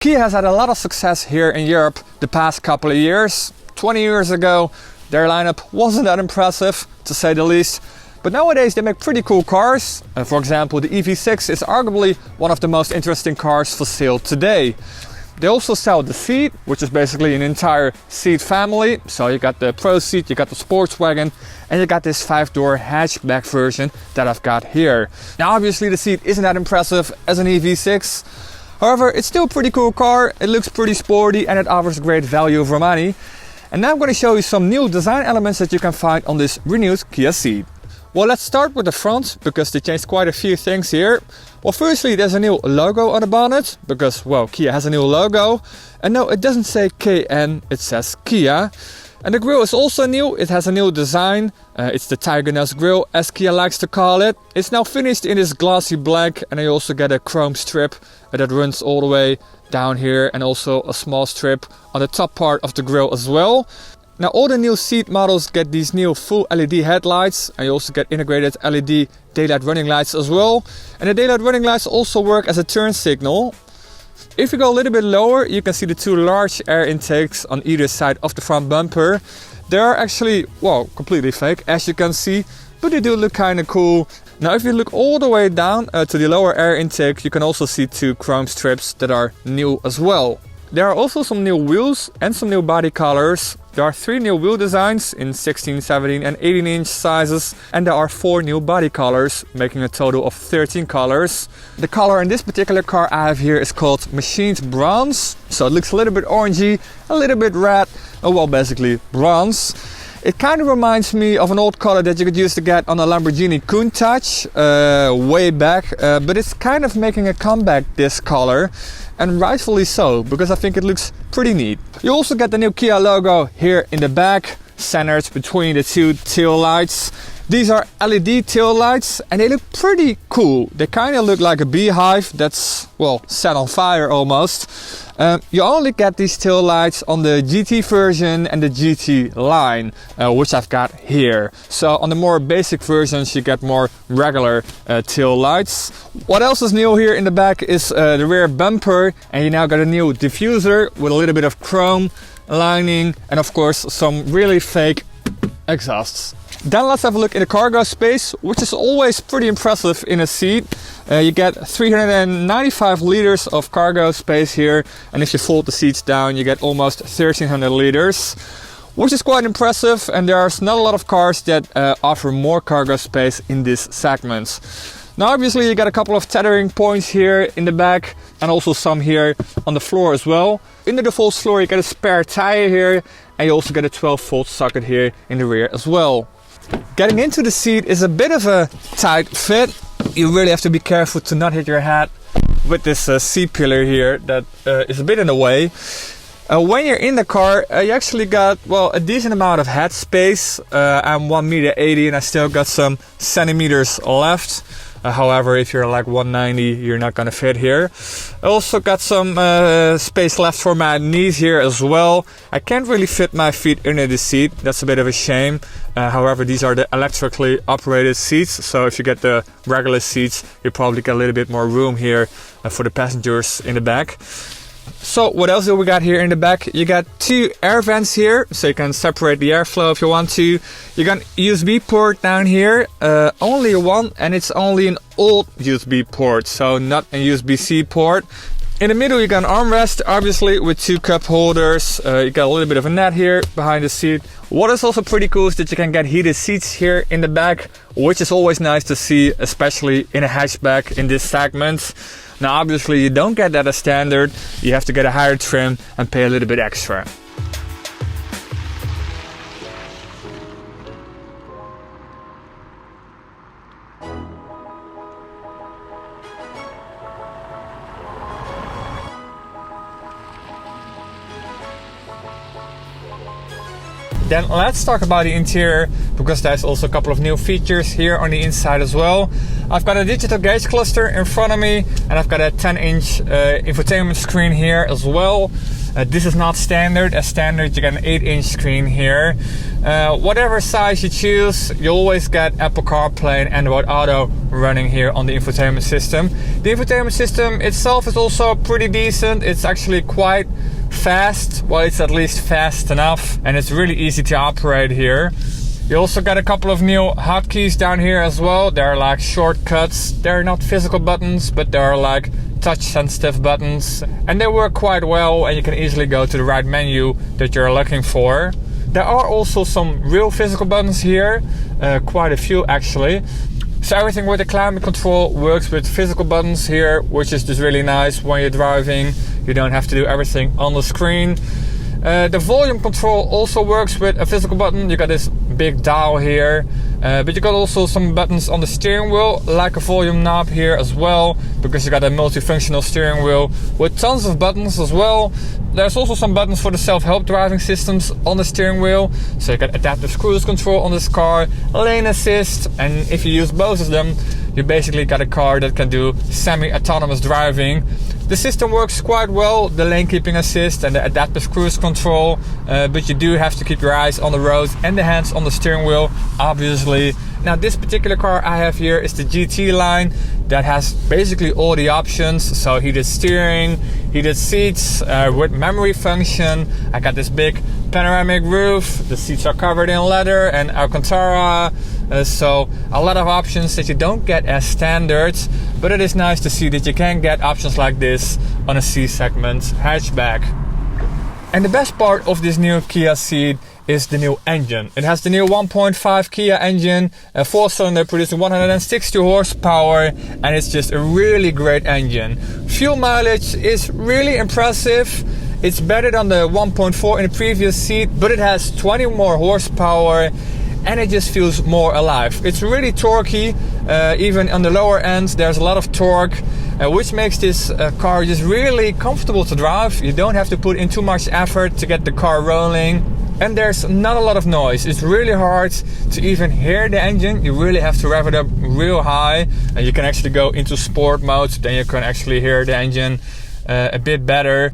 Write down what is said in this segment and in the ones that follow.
Kia has had a lot of success here in Europe the past couple of years. 20 years ago, their lineup wasn't that impressive, to say the least. But nowadays they make pretty cool cars. For example, the EV6 is arguably one of the most interesting cars for sale today. They also sell the Ceed, which is basically an entire Ceed family. So you got the Pro Ceed, you got the Sportswagen, and you got this 5-door hatchback version that I've got here. Now obviously the Ceed isn't that impressive as an EV6. However, it's still a pretty cool car, it looks pretty sporty and it offers great value for money. And now I'm going to show you some new design elements that you can find on this renewed Kia Ceed. Well, let's start with the front, because they changed quite a few things here. Well, firstly, there's a new logo on the bonnet, because, well, Kia has a new logo. And no, it doesn't say KN, it says Kia. And the grille is also new, it has a new design. It's the Tiger Nose grille, as Kia likes to call it. It's now finished in this glossy black, and you also get a chrome strip that runs all the way down here, and also a small strip on the top part of the grille as well. Now all the new Ceed models get these new full LED headlights, and you also get integrated LED daylight running lights as well. And the daylight running lights also work as a turn signal. If you go a little bit lower, you can see the two large air intakes on either side of the front bumper. They are actually, well, completely fake, as you can see, but they do look kind of cool. Now if you look all the way down to the lower air intake, you can also see two chrome strips that are new as well. There are also some new wheels and some new body colors. There are 3 new wheel designs in 16, 17 and 18 inch sizes, and there are 4 new body colors, making a total of 13 colors. The color in this particular car I have here is called Machined Bronze, so it looks a little bit orangey, a little bit red, well, basically bronze. It kind of reminds me of an old color that you could use to get on a Lamborghini Countach way back, but it's kind of making a comeback, this color, and rightfully so, because I think it looks pretty neat. You also get the new Kia logo here in the back, centered between the two tail lights. These are LED tail lights and they look pretty cool. They kind of look like a beehive that's, well, set on fire almost. You only get these tail lights on the GT version and the GT line, which I've got here. So on the more basic versions you get more regular tail lights. What else is new here in the back is the rear bumper, and you now got a new diffuser with a little bit of chrome lining and of course some really fake exhausts. Then let's have a look in the cargo space, which is always pretty impressive in a Ceed. You get 395 liters of cargo space here, and if you fold the seats down you get almost 1300 liters, which is quite impressive, and there's not a lot of cars that offer more cargo space in this segment. Now obviously you got a couple of tethering points here in the back, and also some here on the floor as well. Under the false floor you get a spare tire here, and you also get a 12-volt socket here in the rear as well. Getting into the Ceed is a bit of a tight fit. You really have to be careful to not hit your head with this C-pillar here that is a bit in the way. When you're in the car, you actually got, well, a decent amount of head space. I'm 1.80 meters and I still got some centimeters left. However, if you're like 190, you're not gonna fit here. I also got some space left for my knees here as well. I can't really fit my feet under the seat. That's a bit of a shame. However, these are the electrically operated seats. So if you get the regular seats, you probably get a little bit more room here for the passengers in the back. So what else do we got here in the back? You got 2 air vents here, so you can separate the airflow if you want to. You got a USB port down here, only one, and it's only an old USB port, so not a USB-C port. In the middle you got an armrest, obviously, with 2 cup holders. You got a little bit of a net here behind the seat. What is also pretty cool is that you can get heated seats here in the back, which is always nice to see, especially in a hatchback in this segment. Now obviously you don't get that as standard, you have to get a higher trim and pay a little bit extra. Then let's talk about the interior, because there's also a couple of new features here on the inside as well. I've got a digital gauge cluster in front of me, and I've got a 10-inch infotainment screen here as well. This is not standard. As standard you get an 8-inch screen here. Whatever size you choose, you always get Apple CarPlay and Android Auto running here on the infotainment system. The infotainment system itself is also pretty decent. It's actually quite fast. Well, it's at least fast enough, and it's really easy to operate here. You also got a couple of new hotkeys down here as well. They're like shortcuts. They're not physical buttons, but they're like touch sensitive buttons, and they work quite well, and you can easily go to the right menu that you're looking for. There are also some real physical buttons here, quite a few actually. So everything with the climate control works with physical buttons here, which is just really nice when you're driving. You don't have to do everything on the screen. The volume control also works with a physical button. You got this big dial here, but you got also some buttons on the steering wheel, like a volume knob here as well, because you got a multifunctional steering wheel with tons of buttons as well. There's also some buttons for the self-help driving systems on the steering wheel. So you got adaptive cruise control on this car, lane assist, and if you use both of them, you basically got a car that can do semi-autonomous driving. The system works quite well, the lane keeping assist and the adaptive cruise control, but you do have to keep your eyes on the road and the hands on the steering wheel, obviously. Now this particular car I have here is the GT line that has basically all the options. So heated steering, heated seats with memory function. I got this big panoramic roof. The seats are covered in leather and Alcantara. So a lot of options that you don't get as standard, but it is nice to see that you can get options like this on a C-segment hatchback. And the best part of this new Kia Ceed is the new engine. It has the new 1.5 Kia engine, a 4-cylinder producing 160 horsepower, and it's just a really great engine. Fuel mileage is really impressive. It's better than the 1.4 in the previous Ceed, but it has 20 more horsepower, and it just feels more alive. It's really torquey, even on the lower end there's a lot of torque, which makes this car just really comfortable to drive. You don't have to put in too much effort to get the car rolling, and there's not a lot of noise. It's really hard to even hear the engine. You really have to rev it up real high, and you can actually go into sport mode, then you can actually hear the engine a bit better.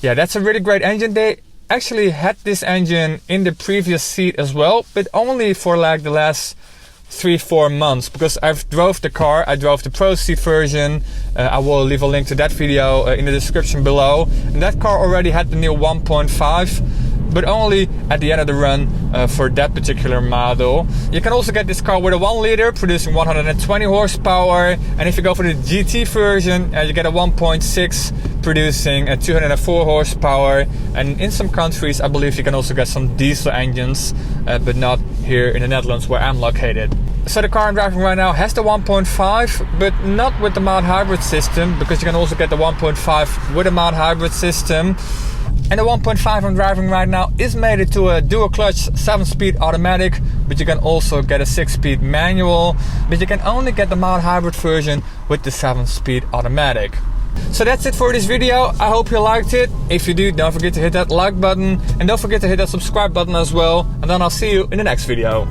Yeah, that's a really great engine. They actually had this engine in the previous Ceed as well, but only for like the last 3-4 months, because I've drove the car. I drove the Pro Ceed version. I will leave a link to that video in the description below. And that car already had the new 1.5, but only at the end of the run for that particular model. You can also get this car with a 1 liter producing 120 horsepower, and if you go for the GT version, you get a 1.6 producing 204 horsepower. And in some countries I believe you can also get some diesel engines, but not here in the Netherlands where I'm located. So the car I'm driving right now has the 1.5, but not with the mild hybrid system, because you can also get the 1.5 with a mild hybrid system. And the 1.5 I'm driving right now is mated to a dual clutch 7-speed automatic, but you can also get a 6-speed manual, but you can only get the mild hybrid version with the 7-speed automatic. So that's it for this video. I hope you liked it. If you do, don't forget to hit that like button, and don't forget to hit that subscribe button as well, and then I'll see you in the next video.